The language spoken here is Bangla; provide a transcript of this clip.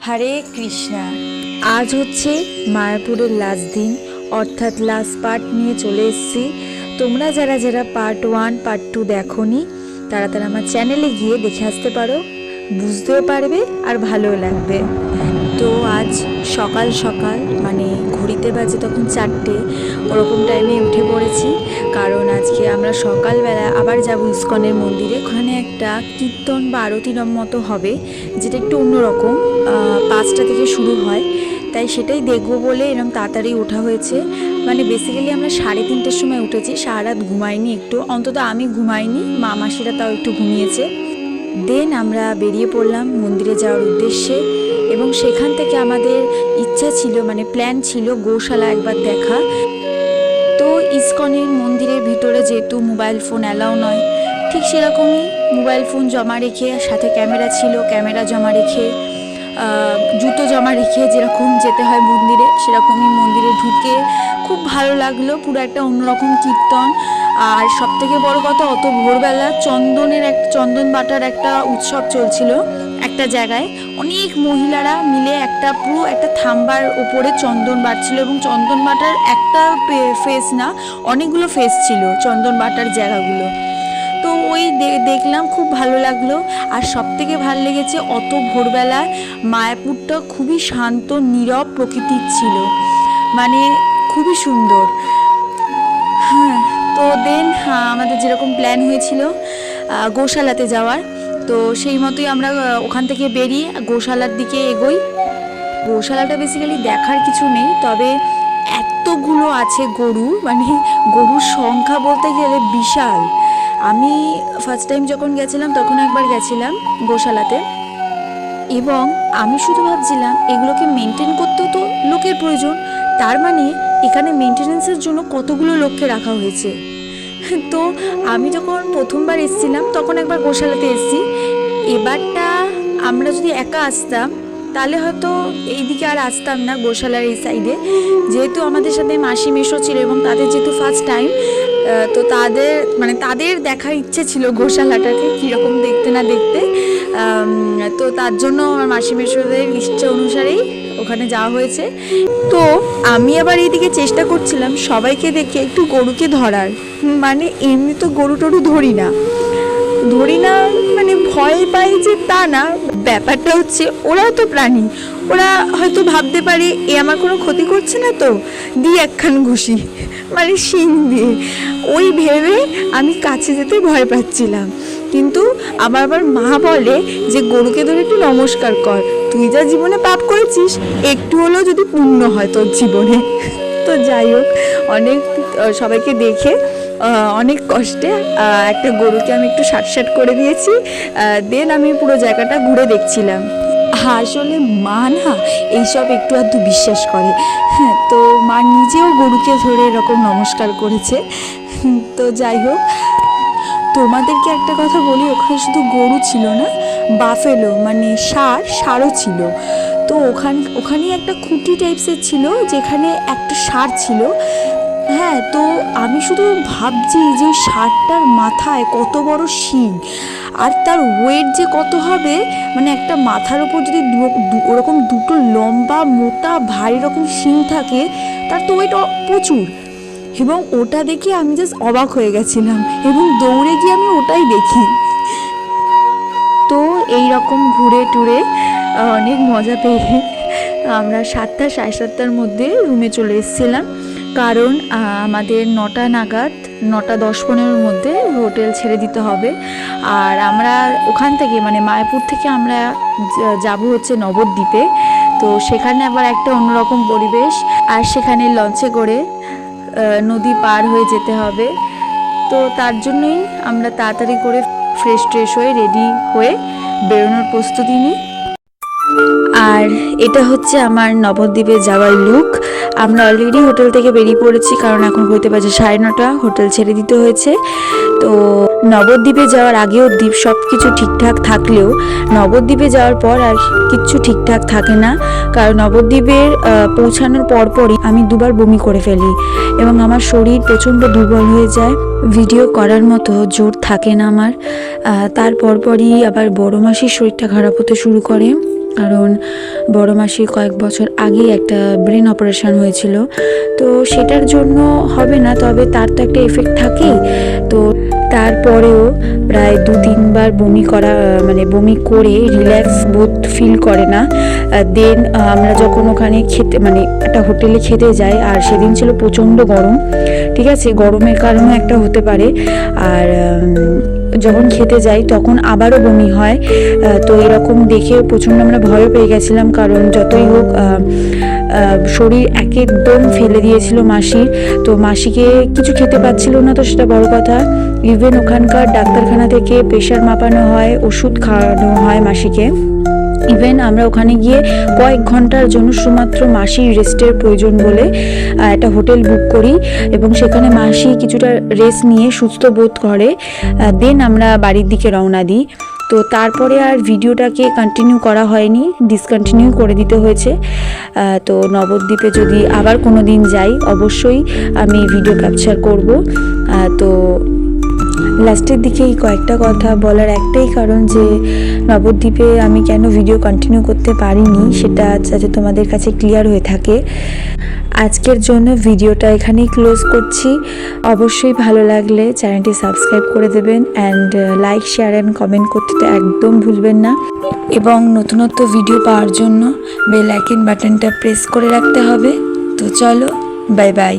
হরে কৃষ্ণা। আজ হচ্ছে মায়াপুরের লাস্ট দিন, অর্থাৎ লাস্ট পার্ট নিয়ে চলে এসেছি। তোমরা যারা যারা পার্ট 1 পার্ট 2 দেখোনি তারা তারা আমার চ্যানেলে গিয়ে দেখে আসতে পারো, বুঝতেও পারবে আর ভালোও লাগবে। তো আজ সকাল সকাল মানে ঘড়িতে বাজে তখন 4টে, ওরকম টাইমে উঠে পড়েছি, কারণ আজকে আমরা সকালবেলা আবার যাব ইস্কনের মন্দিরে। ওখানে একটা কীর্তন বা আরতির মতো হবে, যেটা একটু অন্যরকম, 5টা থেকে শুরু হয়, তাই সেটাই দেখবো বলে এরকম তাড়াতাড়ি ওঠা হয়েছে। মানে বেসিক্যালি আমরা 3:30টার সময় উঠেছি, সারা রাত ঘুমাইনি, একটু অন্তত আমি ঘুমাইনি, মা মাসিরা তাও একটু ঘুমিয়েছে। দেন আমরা বেরিয়ে পড়লাম মন্দিরে যাওয়ার উদ্দেশ্যে, এবং সেখান থেকে আমাদের ইচ্ছা ছিল, মানে প্ল্যান ছিল গোশালা একবার দেখা। তো ইস্কনের মন্দিরের ভিতরে যেহেতু মোবাইল ফোন অ্যালাউ নয়, ঠিক সেরকমই মোবাইল ফোন জমা রেখে, সাথে ক্যামেরা ছিল, ক্যামেরা জমা রেখে, জুতো জমা রেখে যেরকম যেতে হয় মন্দিরে, সেরকমই মন্দিরে ঢুকে খুব ভালো লাগলো। পুরো একটা অন্যরকম কীর্তন, আর সবথেকে বড় কথা অত ভোরবেলা চন্দন বাটার একটা উৎসব চলছিল একটা জায়গায়। অনেক মহিলারা মিলে পুরো একটা থাম্বার ওপরে চন্দন বাটছিল, এবং চন্দন বাটার একটা ফেস না, অনেকগুলো ফেস ছিল চন্দন বাটার জায়গাগুলো। তো ওই দেখলাম, খুব ভালো লাগলো। আর সবথেকে ভালো লেগেছে অত ভোরবেলা মায়াপুরটা খুবই শান্ত নীরব প্রকৃতির ছিল, মানে খুবই সুন্দর। হ্যাঁ, তো দেন আমাদের যেরকম প্ল্যান হয়েছিল গোশালাতে যাওয়ার, তো সেই মতোই আমরা ওখান থেকে বেরিয়ে গোশালার দিকে এগোই। গোশালাটা বেসিক্যালি দেখার কিছু নেই, তবে এতগুলো আছে গরু, মানে গরুর সংখ্যা বলতে গেলে বিশাল। আমি ফার্স্ট টাইম যখন গেছিলাম তখন একবার গেছিলাম গোশালাতে, এবং আমি শুধু ভাবছিলাম এগুলোকে মেনটেন করতেও তো লোকের প্রয়োজন, তার মানে এখানে মেনটেনেন্সের জন্য কতগুলো লোককে রাখা হয়েছে। তো আমি যখন প্রথমবার এসেছিলাম তখন একবার গোশালাতে এসেছি, এবারটা আমরা যদি একা আসতাম তাহলে হয়তো এইদিকে আর আসতাম না গোশালার এই সাইডে, যেহেতু আমাদের সাথে মাসি মেশো ছিল এবং তাদের যেহেতু ফার্স্ট টাইম, তো তাদের দেখার ইচ্ছে ছিল গোশালাটাকে কীরকম দেখতে না দেখতে। তো তার জন্য আমার মাসি মেশোদের ইচ্ছা অনুসারেই ওখানে যাওয়া হয়েছে। তো আমি আবার এইদিকে চেষ্টা করছিলাম সবাইকে দেখে একটু গরুকে ধরার, মানে এমনি তো গরু টরু ধরি না, মানে ভয় পাই যে তা না, ব্যাপারটা হচ্ছে ওরাও তো প্রাণী, ওরা হয়তো ভাবতে পারে এ আমার কোনো ক্ষতি করছে না, তো দিই একখান ঘুষি, মানে শিং দিয়ে, ওই ভেবে আমি কাছে যেতে ভয় পাচ্ছিলাম। কিন্তু আবার মা বলে যে গরুকে ধরে একটু নমস্কার কর, তুই যা জীবনে পাপ করেছিস একটু হলেও যদি পুণ্য হয় তোর জীবনে। তো যাই হোক, অনেক সবাইকে দেখে অনেক কষ্টে একটা গরুকে আমি একটু সাট করে দিয়েছি। দেন আমি পুরো জায়গাটা ঘুরে দেখছিলাম। আসলে মা না এইসব একটু আধটু বিশ্বাস করে, হ্যাঁ, তো মা নিজেও গরুকে ধরে এরকম নমস্কার করেছে। তো যাই হোক, তোমাদেরকে একটা কথা বলি, ওখানে শুধু গরু ছিল না, বাফেলো মানে ষাঁড়ও ছিল। তো ওখানে একটা খুঁটি টাইপসের ছিল যেখানে একটা ষাঁড় ছিল। হ্যাঁ, তো আমি শুধু ভাবছি যে ওই ষাঁড়টার মাথায় কত বড় শিং, আর তার ওয়েট যে কত হবে, মানে একটা মাথার ওপর যদি ওরকম দুটো লম্বা মোটা ভারী রকম শিং থাকে, তার তো ওয়েট প্রচুর। এবং ওটা দেখে আমি জাস্ট অবাক হয়ে গেছিলাম, এবং দৌড়ে গিয়ে আমি ওটাই দেখি। তো এই রকম ঘুরে টুরে অনেক মজা পেয়ে আমরা 7টা সাড়ে 7টার মধ্যে রুমে চলে এসেছিলাম, কারণ আমাদের 9টা নাগাদ 9টা 10-15-এর মধ্যে হোটেল ছেড়ে দিতে হবে। আর আমরা ওখান থেকে মানে মায়াপুর থেকে আমরা যাব হচ্ছে নবদ্বীপে। তো সেখানে আবার একটা অন্যরকম পরিবেশ, আর সেখানে লঞ্চে করে নদী পার হয়ে যেতে হবে। তো তার জন্যই আমরা তাড়াতাড়ি করে ফ্রেশ হয়ে রেডি হয়ে বেরোনোর প্রস্তুতি নিই। আর এটা হচ্ছে আমার নবদ্বীপে যাওয়ার লুক। আমরা অলরেডি হোটেল থেকে বেরিয়ে পড়েছি, কারণ এখন হইতে পারছে 9:30, হোটেল ছেড়ে দিতে হয়েছে। তো নবদ্বীপে যাওয়ার আগেও দ্বীপ সব কিছু ঠিকঠাক থাকলেও নবদ্বীপে যাওয়ার পর আর কিচ্ছু ঠিকঠাক থাকে না, কারণ নবদ্বীপের পৌঁছানোর পরপরই আমি 2বার বমি করে ফেলি, এবং আমার শরীর প্রচণ্ড দুর্বল হয়ে যায়, ভিডিও করার মতো জোর থাকে না আমার। তার পরপরই আবার বড় মাসির শরীরটা খারাপ হতে শুরু করে, কারণ বড় মাসির কয়েক বছর আগেই একটা ব্রেন অপারেশন হয়েছিল, তো সেটার জন্য হবে না, তবে তার তো একটা এফেক্ট থাকেই। তো তারপরেও প্রায় 2-3 বার বমি করা, মানে বমি করে রিল্যাক্স বোধ ফিল করে না। দেন আমরা যখন ওখানে খেতে, মানে একটা হোটেলে খেতে যাই, আর সেদিন ছিল প্রচণ্ড গরম, ঠিক আছে, গরমের কারণে একটা হতে পারে। আর যখন খেতে যাই তখন আবারও বমি হয়। তো এরকম দেখে প্রচণ্ড আমরা ভয় পেয়ে গেছিলাম, কারণ যতই হোক শরীর একদম ফেলে দিয়েছিল মাসির। তো মাসিকে কিছু খেতে পাচ্ছিল না, তো সেটা বড় কথা। ইভেন ওখানকার ডাক্তারখানা থেকে প্রেশার মাপানো হয়, ওষুধ খাওয়ানো হয় মাসিকে। ইভেন আমরা ওখানে গিয়ে কয়েক ঘন্টার জন্য শুধুমাত্র মাসির রেস্টের প্রয়োজন বলে একটা হোটেল বুক করি, এবং সেখানে মাসি কিছুটা রেস্ট নিয়ে সুস্থ বোধ করে। দেন আমরা বাড়ির দিকে রওনা দিই। তো তারপরে আর ভিডিওটাকে কন্টিনিউ করা হয়নি, ডিসকন্টিনিউ করে দিতে হয়েছে। তো নবদ্বীপে যদি আবার কোনো দিন যাই অবশ্যই আমি ভিডিও ক্যাপচার করব। তো লাস্টের দিকে এই কয়েকটা কথা বলার একটাই কারণ যে নবদ্বীপে আমি কেন ভিডিও কন্টিনিউ করতে পারিনি সেটা যাতে তোমাদের কাছে ক্লিয়ার হয়ে থাকে। আজকের জন্য ভিডিওটা এখানেই ক্লোজ করছি। অবশ্যই ভালো লাগলে চ্যানেলটি সাবস্ক্রাইব করে দেবেন, and like, share and comment করতে তো একদম ভুলবেন না। এবং নতুনত্ব ভিডিও পাওয়ার জন্য বেল আইকন বাটনটা প্রেস করে রাখতে হবে। তো চলো, বাই বাই।